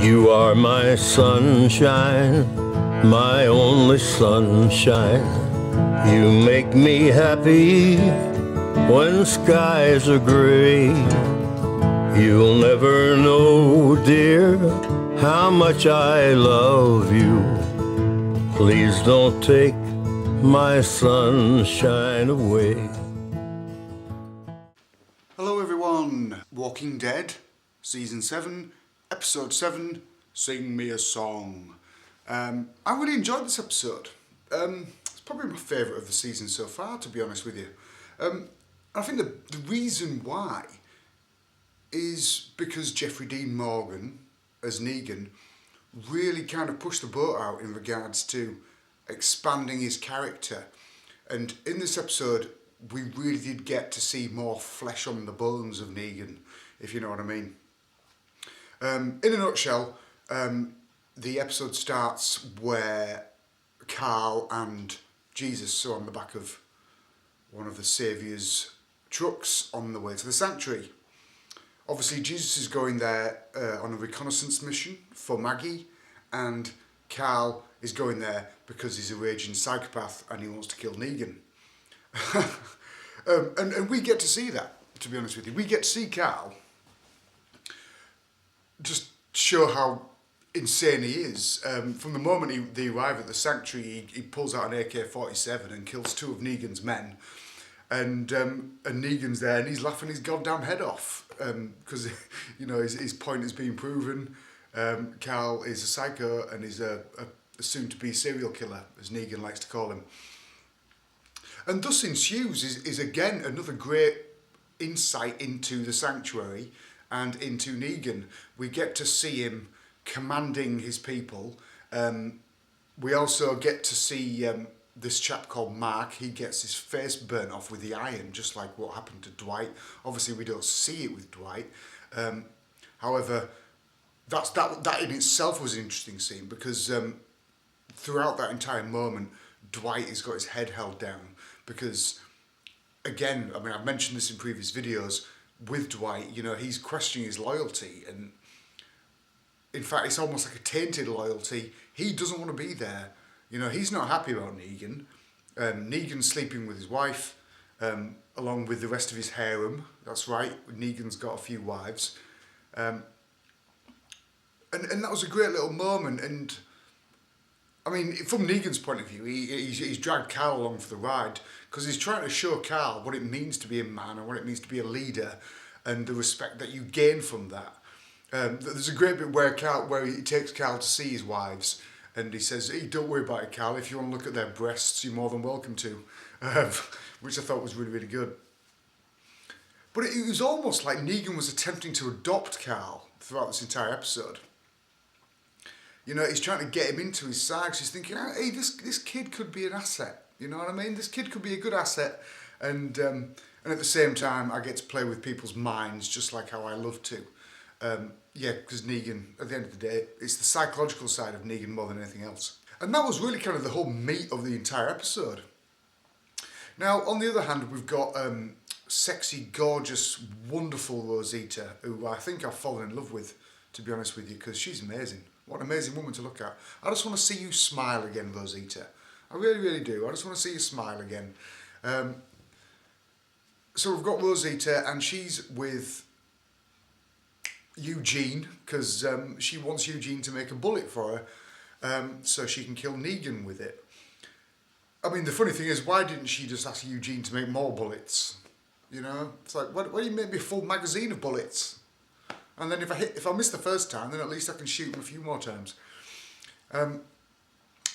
You are my sunshine, my only sunshine. You make me happy when skies are gray. You'll never know, dear, how much I love you. Please don't take my sunshine away. Hello everyone, Walking Dead, Season 7, Episode 7, Sing Me a Song. I really enjoyed this episode. It's probably my favourite of the season so far, to be honest with you. I think the reason why is because Jeffrey Dean Morgan, as Negan, really kind of pushed the boat out in regards to expanding his character. And in this episode, we really did get to see more flesh on the bones of Negan, if you know what I mean. In a nutshell, the episode starts where Carl and Jesus are on the back of one of the Saviour's trucks on the way to the sanctuary. Obviously, Jesus is going there on a reconnaissance mission for Maggie, and Carl is going there because he's a raging psychopath and he wants to kill Negan. And we get to see that, to be honest with you. We get to see Carl just show how insane he is. From the moment they arrive at the sanctuary, he pulls out an AK-47 and kills two of Negan's men. And Negan's there and he's laughing his goddamn head off because you know his point has been proven. Carl is a psycho and is a soon-to-be serial killer, as Negan likes to call him. And thus ensues is again another great insight into the sanctuary and into Negan. We get to see him commanding his people. We also get to see this chap called Mark. He gets his face burnt off with the iron, just like what happened to Dwight. Obviously, we don't see it with Dwight. However, that in itself was an interesting scene because throughout that entire moment, Dwight has got his head held down because, again, I mean, I've mentioned this in previous videos, with Dwight, you know, he's questioning his loyalty, and in fact, it's almost like a tainted loyalty. He doesn't want to be there. You know, he's not happy about Negan. Negan's sleeping with his wife, along with the rest of his harem. That's right, Negan's got a few wives. And that was a great little moment, and I mean, from Negan's point of view, he's dragged Carl along for the ride because he's trying to show Carl what it means to be a man and what it means to be a leader and the respect that you gain from that. There's a great bit where he takes Carl to see his wives and he says, "Hey, don't worry about it, Carl. If you want to look at their breasts, you're more than welcome to," which I thought was really, really good. But it was almost like Negan was attempting to adopt Carl throughout this entire episode. You know, he's trying to get him into his side. He's thinking, hey, this kid could be an asset. You know what I mean? This kid could be a good asset. And at the same time, I get to play with people's minds just like how I love to. Yeah, because Negan, at the end of the day, it's the psychological side of Negan more than anything else. And that was really kind of the whole meat of the entire episode. Now, on the other hand, we've got sexy, gorgeous, wonderful Rosita, who I think I've fallen in love with, to be honest with you, because she's amazing. What an amazing woman to look at. I just want to see you smile again, Rosita. I really, really do. I just want to see you smile again. So we've got Rosita, and she's with Eugene, because she wants Eugene to make a bullet for her, so she can kill Negan with it. I mean, the funny thing is, why didn't she just ask Eugene to make more bullets? You know? It's like, why don't you make me a full magazine of bullets? And then if I miss the first time, then at least I can shoot them a few more times. And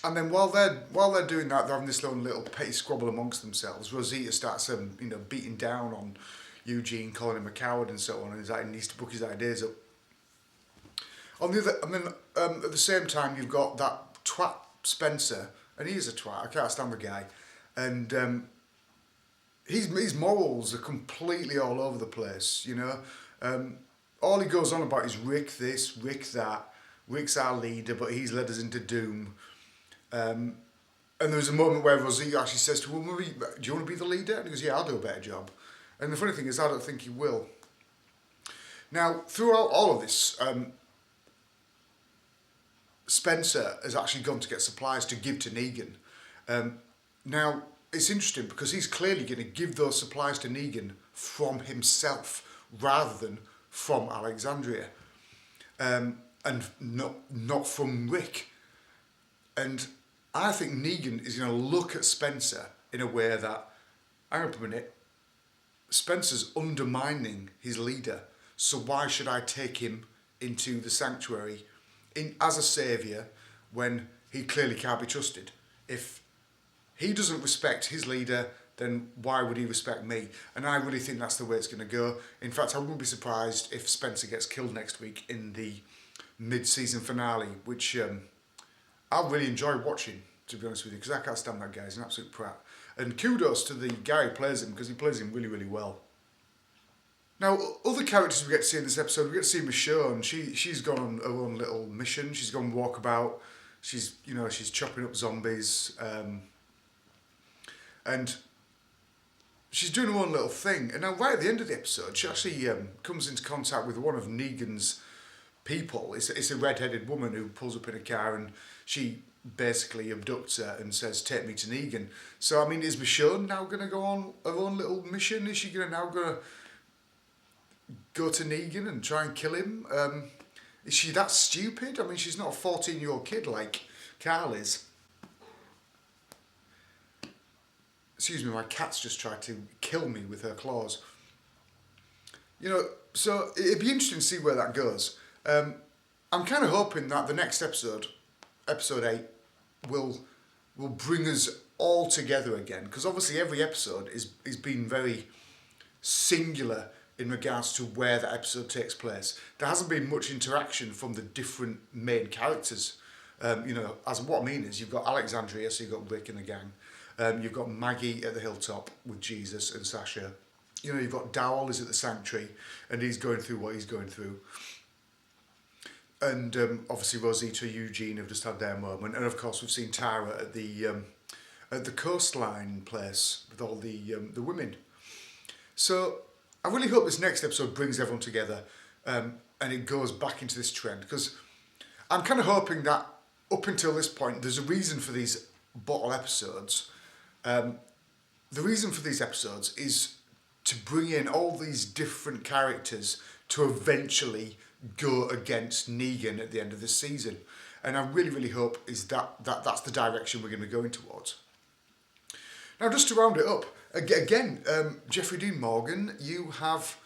then while they're doing that, they're having this little petty squabble amongst themselves. Rosita starts beating down on Eugene, calling him a coward and so on, and he needs to book his ideas up. On the other, at the same time, you've got that twat Spencer, and he is a twat. I can't stand the guy, and his morals are completely all over the place. You know. All he goes on about is Rick this, Rick that, Rick's our leader, but he's led us into doom. And there was a moment where Rosita actually says to him, "Do you want to be the leader?" And he goes, "Yeah, I'll do a better job." And the funny thing is, I don't think he will. Now, throughout all of this, Spencer has actually gone to get supplies to give to Negan. Now, it's interesting because he's clearly going to give those supplies to Negan from himself rather than from Alexandria, and not from Rick. And I think Negan is going to look at Spencer in a way that, hang on a minute, Spencer's undermining his leader, so why should I take him into the sanctuary as a saviour when he clearly can't be trusted? If he doesn't respect his leader, then why would he respect me? And I really think that's the way it's going to go. In fact, I wouldn't be surprised if Spencer gets killed next week in the mid-season finale, which I'll really enjoy watching, to be honest with you, because I can't stand that guy. He's an absolute prat. And kudos to the guy who plays him, because he plays him really, really well. Now, other characters we get to see in this episode, we get to see Michonne. She's gone on her own little mission. She's gone walkabout. She's chopping up zombies. And she's doing her own little thing. And now, right at the end of the episode, she actually comes into contact with one of Negan's people. It's a red-headed woman who pulls up in a car, and she basically abducts her and says, "Take me to Negan." So, I mean, is Michonne now going to go on her own little mission? Is she going to go to Negan and try and kill him? Is she that stupid? I mean, she's not a 14-year-old kid like Carl is. Excuse me, my cat's just tried to kill me with her claws. So it'd be interesting to see where that goes. I'm kind of hoping that the next episode, episode 8, will bring us all together again, because obviously every episode is been very singular in regards to where that episode takes place. There hasn't been much interaction from the different main characters. As what I mean is, you've got Alexandria, so you've got Rick and the gang. You've got Maggie at the hilltop with Jesus and Sasha. You've got Dowell is at the sanctuary, and he's going through what he's going through. And obviously Rosita, Eugene have just had their moment, and of course we've seen Tara at the coastline place with all the women. So I really hope this next episode brings everyone together, and it goes back into this trend, because I'm kind of hoping that up until this point there's a reason for these bottle episodes. The reason for these episodes is to bring in all these different characters to eventually go against Negan at the end of this season. And I really, really hope is that's the direction we're going to be going towards. Now, just to round it up, again, Jeffrey Dean Morgan, you have,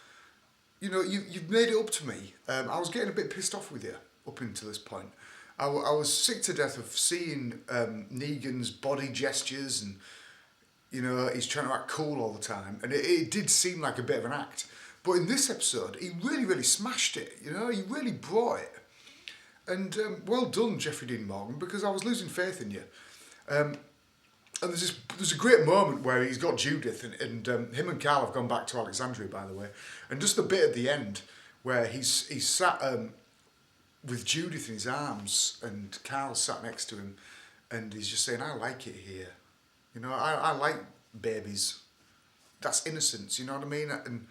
you've made it up to me. I was getting a bit pissed off with you up until this point. I was sick to death of seeing Negan's body gestures, and he's trying to act cool all the time, and it did seem like a bit of an act. But in this episode, he really, really smashed it. He really brought it. And well done, Jeffrey Dean Morgan, because I was losing faith in you. And there's a great moment where he's got Judith, and him and Carl have gone back to Alexandria, by the way. And just the bit at the end where he's sat with Judith in his arms, and Carl sat next to him, and he's just saying, "I like it here. I like babies. That's innocence, you know what I mean?" And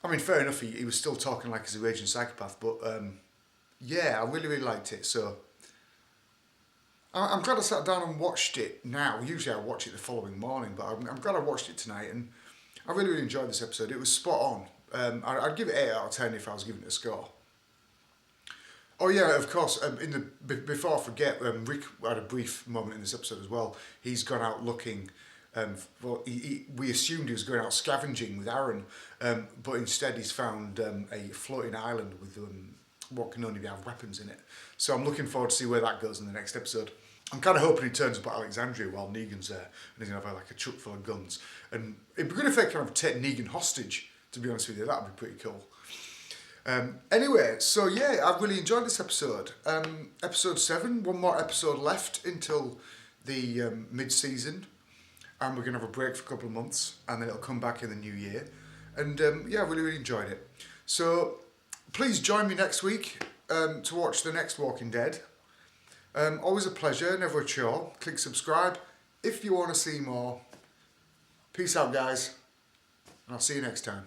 I mean, fair enough, he was still talking like he's a raging psychopath, but yeah, I really, really liked it. So I'm glad I sat down and watched it now. Usually I watch it the following morning, but I'm glad I watched it tonight, and I really, really enjoyed this episode. It was spot on. I'd give it 8 out of 10 if I was giving it a score. Oh yeah, of course, before I forget, Rick had a brief moment in this episode as well. He's gone out looking. We assumed he was going out scavenging with Aaron, but instead he's found a floating island with what can only have weapons in it. So I'm looking forward to see where that goes in the next episode. I'm kind of hoping he turns up at Alexandria while Negan's there, and he's going to have a truck full of guns. And it'd be good if they kind of take Negan hostage, to be honest with you. That'd be pretty cool. Anyway, so yeah, I've really enjoyed this episode. Episode 7, one more episode left until the mid-season. And we're going to have a break for a couple of months, and then it'll come back in the new year. And yeah, I really, really enjoyed it. So please join me next week to watch the next Walking Dead. Always a pleasure, never a chore. Click subscribe if you want to see more. Peace out, guys, and I'll see you next time.